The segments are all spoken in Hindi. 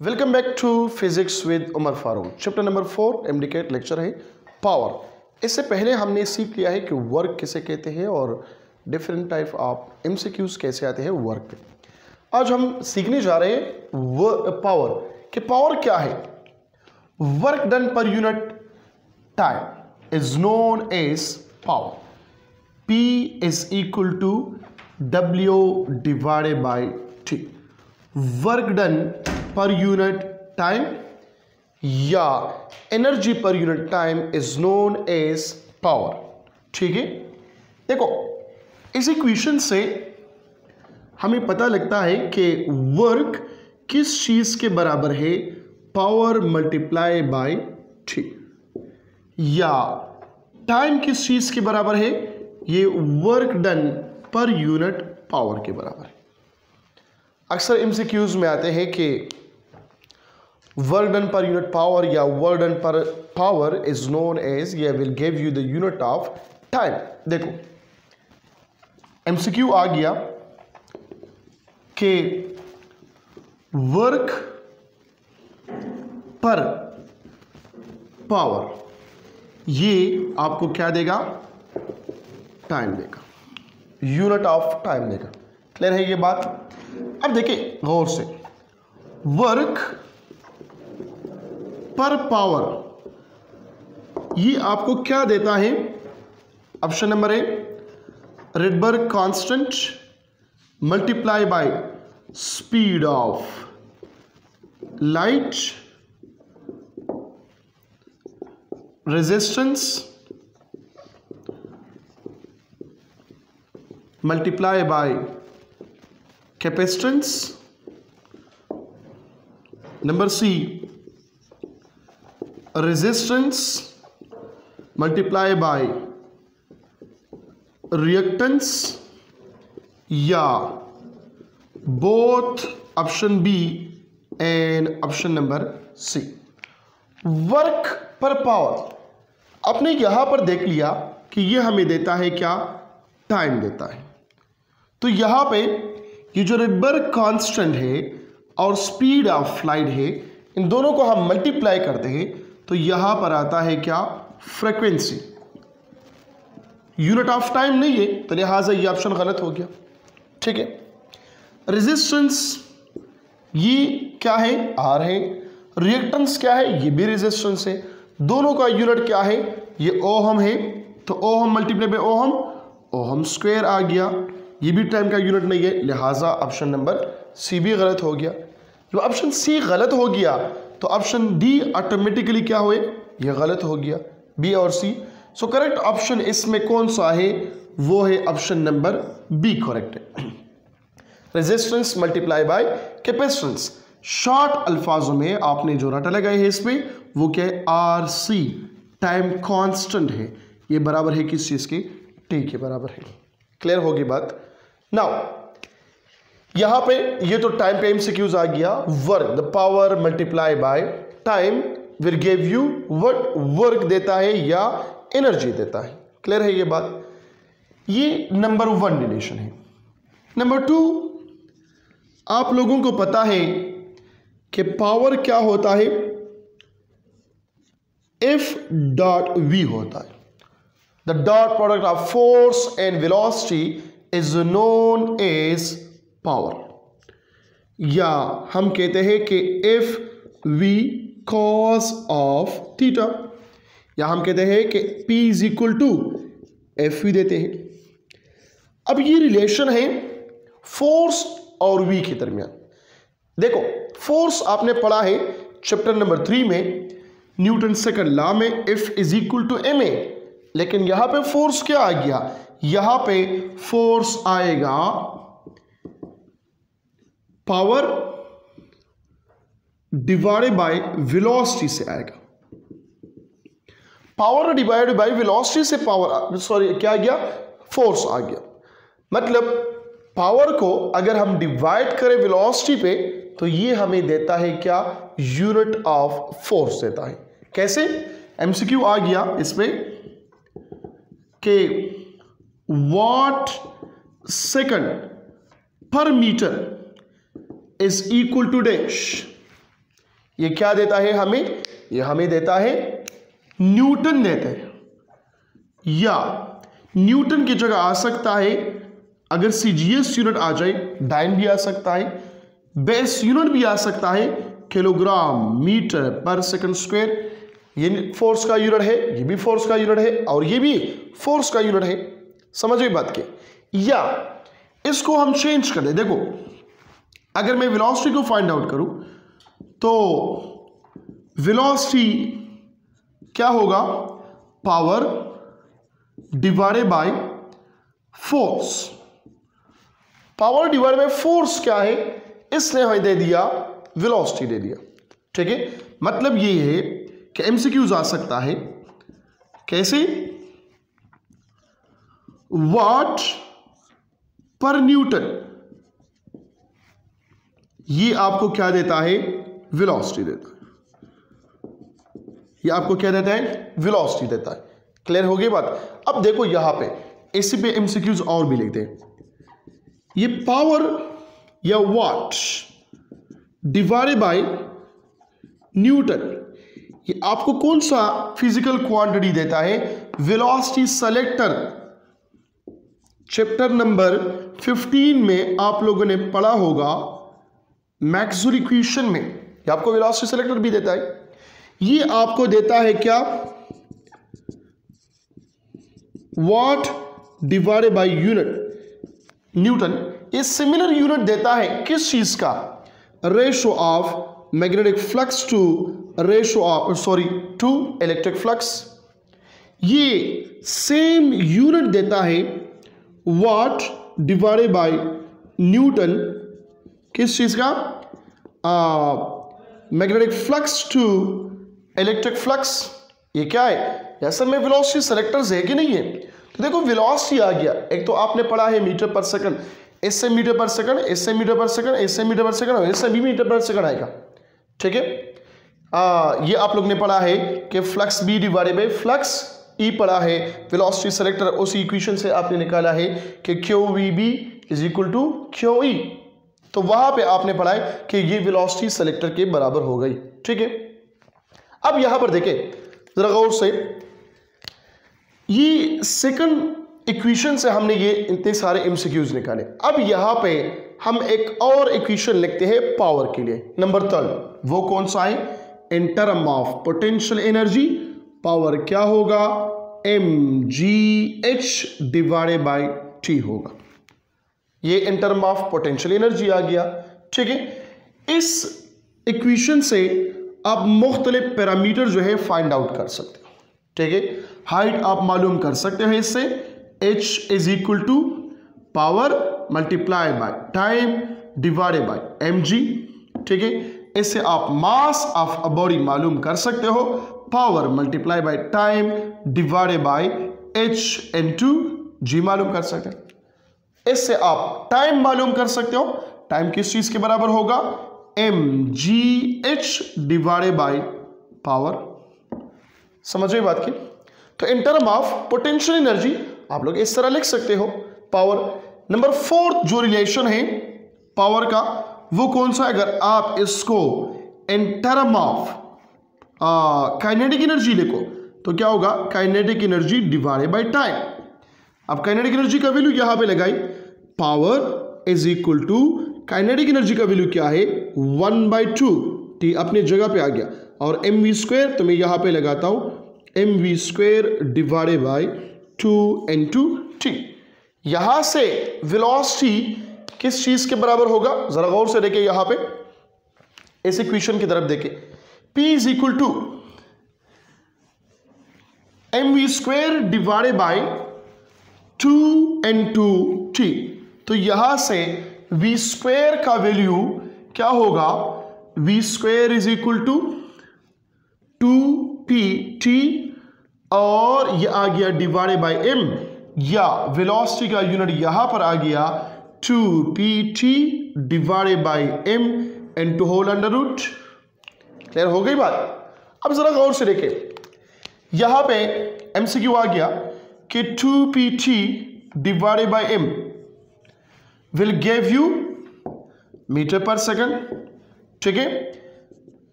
Welcome back to physics with Umar Farooq. Chapter number 4 MDCAT lecture है पावर। इससे पहले हमने सीख लिया है कि वर्क किसे कहते हैं और डिफरेंट टाइप ऑफ एमसीक्यूज कैसे आते हैं वर्क पे। आज हम सीखने जा रहे हैं पावर कि पावर क्या है। Work done per unit time is known as power. P is equal to W divided by T। Work done per unit time या energy per unit time is known as power. ठीक है, देखो इस इक्वेशन से हमें पता लगता है कि वर्क किस चीज के बराबर है, पावर मल्टीप्लाई बाय टी, या टाइम किस चीज के बराबर है, ये work done per unit power के बराबर है। अक्सर एमसीक्यूज में आते हैं कि work done per unit power या वर्क डन पर पावर इज नोन एज, या will give you the unit of time. देखो एमसीक्यू आ गया कि वर्क पर पावर ये आपको क्या देगा, टाइम देगा, यूनिट ऑफ टाइम देगा। क्लियर है ये बात। अब देखिए गौर से, वर्क पर पावर ये आपको क्या देता है। Option number A, Rydberg constant multiply by speed of light, resistance multiply by capacitance. Number C, resistance multiply by reactance, या both option B and option number C. Work per power आपने यहां पर देख लिया कि यह हमें देता है क्या, टाइम देता है। तो यहां पे ये जो रिडबर्ग कांस्टेंट है और स्पीड ऑफ लाइट है, इन दोनों को हम मल्टीप्लाई करते हैं तो यहां पर आता है क्या, फ्रीक्वेंसी। यूनिट ऑफ टाइम नहीं है तो लिहाजा ये ऑप्शन गलत हो गया। ठीक है, रेजिस्टेंस ये क्या है, आर है। रिएक्टेंस क्या है, ये भी रेजिस्टेंस है। दोनों का यूनिट क्या है, ये ओहम है, तो ohm multiply by ohm, ohm square आ गया। ये भी टाइम का यूनिट नहीं है, लिहाजा ऑप्शन नंबर सी भी गलत हो गया। जब ऑप्शन सी गलत हो गया तो ऑप्शन डी ऑटोमेटिकली क्या हुए, ये गलत हो गया, बी और सी। सो करेक्ट ऑप्शन इसमें कौन सा है, वो है ऑप्शन नंबर बी करेक्ट है। Resistance multiply by capacitance. Short अल्फाजों में आपने जो रटा लगाए है इसमें, वो क्या है, आर सी, टाइम कांस्टेंट है। ये बराबर है किस चीज के, टी के बराबर है। क्लियर होगी बात। नाउ यहां पे ये तो टाइम पे एमसीक्यूज आ गया। Work, the power multiply by time will give you what, work देता है या एनर्जी देता है। क्लियर है ये बात। ये नंबर 1 रिलेशन है। नंबर 2, आप लोगों को पता है कि पावर क्या होता है, एफ डॉट वी होता है। The dot product of force and velocity is known as power, या हम कहते हैं कि F V cos of theta, या हम कहते हैं कि P is equal to F V देते हैं। अब ये रिलेशन है फोर्स और वी के दरमियान। देखो फोर्स आपने पढ़ा है चैप्टर नंबर 3 में, न्यूटन सेकंड लॉ में, F is equal to ma। लेकिन यहां पे फोर्स क्या आ गया, यहां पे फोर्स आएगा पावर डिवाइडेड बाय वेलोसिटी से आएगा। पावर डिवाइडेड बाय वेलोसिटी से पावर, सॉरी क्या आ गया, फोर्स आ गया। मतलब पावर को अगर हम डिवाइड करें वेलोसिटी पे तो ये हमें देता है क्या, यूनिट ऑफ फोर्स देता है। कैसे, एमसीक्यू आ गया इसमें कि वॉट सेकंड पर metre is equal to dash, ये क्या देता है हमें? ये हमें देता है न्यूटन देते हैं, या न्यूटन की जगह आ सकता है, अगर सीजीएस यूनिट आ जाए डाइन भी आ सकता है, बेस यूनिट भी आ सकता है, kilogram metre per second square. ये फोर्स का यूनिट है, ये भी फोर्स का यूनिट है, और ये भी फोर्स का यूनिट है। समझ गए बात के? या इसको हम चेंज कर दें। देखो, अगर मैं वेलोसिटी को फाइंड आउट करूं तो वेलोसिटी क्या होगा? Power divided by force. Power divided by force क्या है? इसने हमें दे दिया वेलोसिटी दे दिया। ठीक है, मतलब ये है कि एमसीक्यूज आ सकता है कैसे? वाट पर न्यूटन, ये आपको क्या देता है? वेलोसिटी देता है। ये आपको क्या देता है? वेलोसिटी देता है। क्लियर हो गई बात? अब देखो यहां पे इसी पे एमसीक्यूज और भी लिखते हैं। ये पावर या वाट डिवाइडेड बाय न्यूटन, ये आपको कौन सा फिजिकल क्वांटिटी देता है? वेलोसिटी सेलेक्टर चैप्टर नंबर 15 में आप लोगों ने पढ़ा होगा मैक्सवेल इक्वेशन में। ये आपको वेलोसिटी सेलेक्टर भी देता है। ये आपको देता है क्या? Watt divided by unit newton. ये सिमिलर यूनिट देता है किस चीज का? Ratio of magnetic flux to to electric flux. ये सेम यूनिट देता है वाट डिवाइडेड बाय न्यूटन किस चीज का? Magnetic flux to electric flux. ये क्या है? या सर में वेलोसिटी सेलेक्टर्स है कि नहीं है? तो देखो वेलोसिटी आ गया। एक तो आपने पढ़ा है मीटर पर सेकंड, इससे मीटर पर सेकंड, इससे मीटर पर सेकंड, इससे मीटर पर सेकंड, और इससे भी मीटर पर सेकंड आएगा। ठीक है, ये आप लोग ने पढ़ा है कि flux B divided by flux E पढ़ा है। वेलोसिटी सेलेक्टर उसी इक्वेशन से आपने निकाला है कि Q V B is equal to Q E. तो वहां पे आपने पढ़ा है कि ये वेलोसिटी सेलेक्टर के बराबर हो गई। ठीक है, अब यहां पर देखें जरा गौर से, ये सेकंड इक्वेशन से हमने ये इतने सारे एमसीक्यूज निकाले। अब यहां पे हम एक और इक्वेशन लिखते हैं पावर के लिए, नंबर 3। वो कौन सा है? In term of potential energy power क्या होगा? mgh डिवाइडेड बाय t होगा। ये in term of potential energy आ गया। ठीक है, इस इक्वेशन से आप मुख्तलिफ पैरामीटर जो है फाइंड आउट कर सकते हो। ठीक है, हाइट आप मालूम कर सकते हो इससे, h is equal to power multiply by time divided by mg। ठीक है, इससे आप मास ऑफ अ बॉडी मालूम कर सकते हो, power multiply by time divided bye h into g मालूम कर सकते हो। इससे आप टाइम मालूम कर सकते हो। टाइम किस चीज के बराबर होगा? mgh divided by power. समझ रहे बात की? तो इन टर्म ऑफ पोटेंशियल एनर्जी आप लोग इस तरह लिख सकते हो पावर। नंबर 4 जो रिलेशन है पावर का वो कौन सा? अगर आप इसको in term of kinetic energy लिखो तो क्या होगा? Kinetic energy divided by time. अब काइनेटिक एनर्जी का वैल्यू यहां पे लगाई, power is equal to kinetic energy का वैल्यू क्या है? 1/2। टी अपने जगह पे आ गया, और mv स्क्वायर तो मैं यहां पे लगाता हूं mv square divided by 2n/t। यहां से वेलोसिटी किस चीज के बराबर होगा? जरा गौर से देखिए यहां पे इस इक्वेशन की तरफ देखिए। p is equal to mv square divided by 2n/t। तो यहां से v स्क्वायर का वैल्यू क्या होगा? v square is equal to 2pt, और ये आ गया डिवाइडेड बाय m, या वेलोसिटी का यूनिट यहां पर आ गया 2pt divided by m into whole under root. Clear हो गई बात? अब जरा गौर से देखें, यहां पे एमसीक्यू आ गया कि 2pt divided by m will give you metre per second. ठीक है,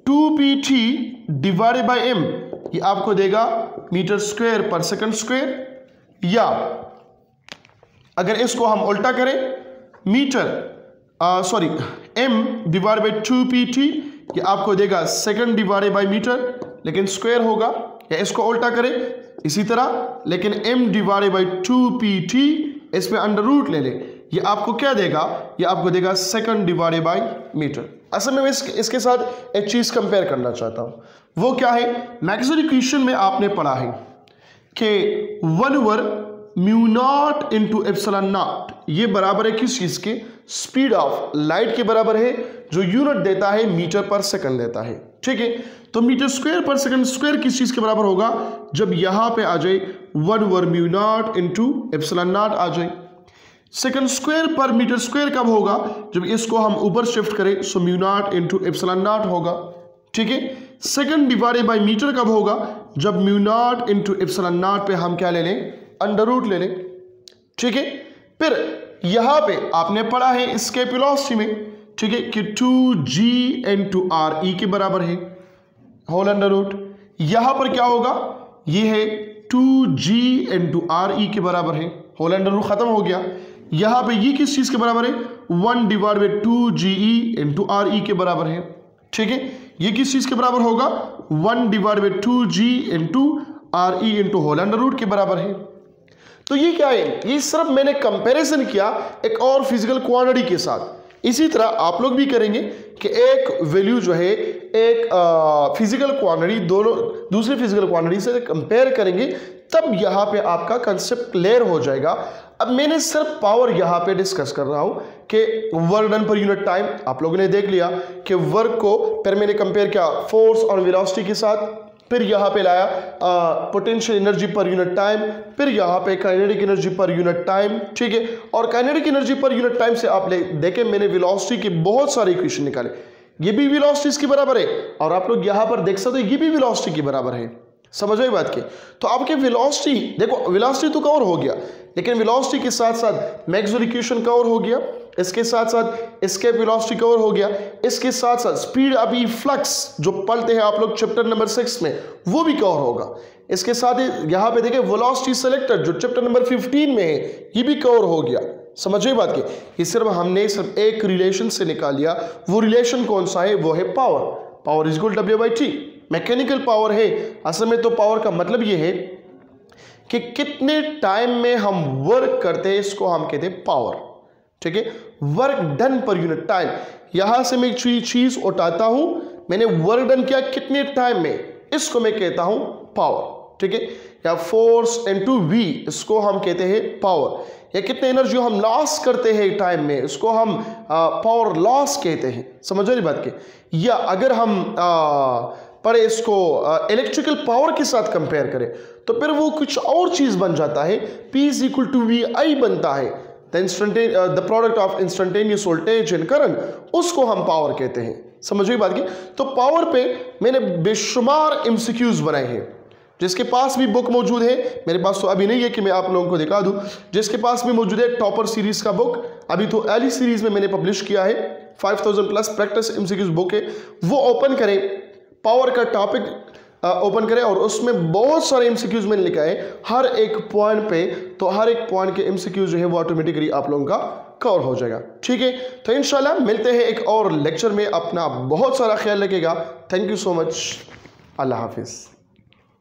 2pt डिवाइडेड बाय m, ये आपको देगा metre square per second square, या अगर इसको हम उल्टा करें m डिवाइड बाय 2pt, ये आपको देगा सेकंड डिवाइडेड बाय मीटर, लेकिन स्क्वायर होगा, या इसको उल्टा करें इसी तरह, लेकिन m डिवाइडेड बाय 2pt, इसमें अंडर रूट ले ले, ये आपको क्या देगा, ये आपको देगा सेकंड डिवाइडेड बाय मीटर। असल में मैं इसके साथ एक चीज कंपेयर करना चाहता हूं, वो क्या है, मैक्सवेल इक्वेशन में आपने पढ़ा है कि 1/μ0 इंटू एप्सिलॉन नॉट, ये बराबर है किस चीज के, स्पीड ऑफ लाइट के बराबर है, जो यूनिट देता है मीटर पर सेकंड देता है। ठीक है, तो metre square per second square किस चीज के बराबर होगा, जब यहां पे आ जाए 1/μ0 इंटू एप्सिलॉन नॉट आ जाए। सेकंड स्क्वायर पर मीटर स्क्वायर कब होगा, जब इसको हम ऊपर शिफ्ट करें, सो μ0 इंटू एप्सिलॉन नॉट होगा। ठीक है, सेकंड डिवाइडेड बाय मीटर कब होगा, जब μ0 इंटू एप्सिलॉन नॉट पे हम क्या ले लें, अंडर रूट ले लें। ठीक है, फिर यहां पे आपने पढ़ा है इसके वेलोसिटी में, ठीक है, कि 2g इंटू आर ई के बराबर है, होल अंडर रूट। यहां पर क्या होगा, ये है 2g इंटू आर ई के बराबर है, होल अंडर रूट खत्म हो गया। यहां पे ये किस चीज के बराबर है, 1 divide bye 2ge into R ई के बराबर है। ठीक है, ये किस चीज के बराबर होगा, 1 divide by 2g into R E into whole under root के बराबर है। तो ये क्या है, ये सिर्फ मैंने कंपैरिजन किया एक और फिजिकल क्वांटिटी के साथ। इसी तरह आप लोग भी करेंगे कि एक वैल्यू जो है एक फिजिकल क्वांटिटी दोनों दूसरी फिजिकल क्वांटिटी से कंपेयर करेंगे, तब यहाँ पे आपका कंसेप्ट क्लियर हो जाएगा। अब मैंने सिर्फ पावर यहाँ पे डिस्कस कर रहा हूँ कि work done per unit time, आप लोगों ने देख लिया कि वर्क को फिर मैंने कंपेयर किया फोर्स और वेलोसिटी के साथ, फिर यहाँ पे लाया potential energy per unit time, फिर यहाँ पे kinetic energy per unit time. ठीक है, और kinetic energy per unit time से आप देखें मैंने वेलोसिटी के बहुत सारे इक्वेशन निकाले, ये भी वेलोसिटी इसके बराबर है, और आप लोग यहाँ पर देख सकते हो ये भी वेलोसिटी के बराबर है। समझ आई बात की, तो आपके वेलोसिटी देखो, वेलोसिटी तो कवर हो गया, लेकिन वेलोसिटी के साथ साथ मैक्सवेल इक्वेशन कवर हो गया, इसके साथ साथ एस्केप वेलोसिटी कवर हो गया, इसके साथ साथ स्पीड अभी फ्लक्स जो पढ़ते हैं आप लोग चैप्टर नंबर 6 में, वो भी कवर होगा। इसके साथ ही यहाँ पे देखें वेलोसिटी सेलेक्टर जो चैप्टर नंबर 15 में है, ये भी कवर हो गया। समझिए बात की, ये हमने सिर्फ एक रिलेशन से निकाल लिया, वो रिलेशन कौन सा है, वो है power. Power is equal W/T, mechanical power है। असल में तो पावर का मतलब ये है कि कितने टाइम में हम वर्क करते हैं, इसको हम कहते हैं पावर। ठीक है, work done per unit time, यहां से मैं चीज उठाता हूं, मैंने वर्क डन किया कितने टाइम में, इसको मैं कहता हूं पावर। ठीक है, या फोर्स इनटू वी, इसको हम कहते हैं पावर। या कितने एनर्जी हम लॉस करते हैं टाइम में, इसको हम पावर लॉस कहते हैं। समझ रही बात की। या अगर हम पढ़े इसको इलेक्ट्रिकल पावर के साथ कंपेयर करें, तो फिर वो कुछ और चीज बन जाता है, P is equal to VI बनता है, the product of instantaneous voltage and current, उसको हम पावर कहते हैं। समझ गई बात की। तो पावर पे मैंने बेशुमार MCQs बनाए हैं, जिसके पास भी बुक मौजूद है, मेरे पास तो अभी नहीं है कि मैं आप लोगों को दिखा दूं, जिसके पास भी मौजूद है टॉपर सीरीज का बुक, अभी तो एली सीरीज में मैंने पब्लिश किया है, 5000 प्लस प्रैक्टिस MCQs बुक है, वो ओपन करें, पावर का टॉपिक ओपन करें, और उसमें बहुत सारे MCQs मैंने लिखा है हर एक पॉइंट पे, तो हर एक पॉइंट के MCQs जो है वो ऑटोमेटिकली आप लोगों का कवर हो जाएगा। ठीक है, तो इंशाल्लाह मिलते हैं एक और लेक्चर में, अपना बहुत सारा ख्याल रखिएगा। थैंक यू सो मच, अल्लाह हाफिज़।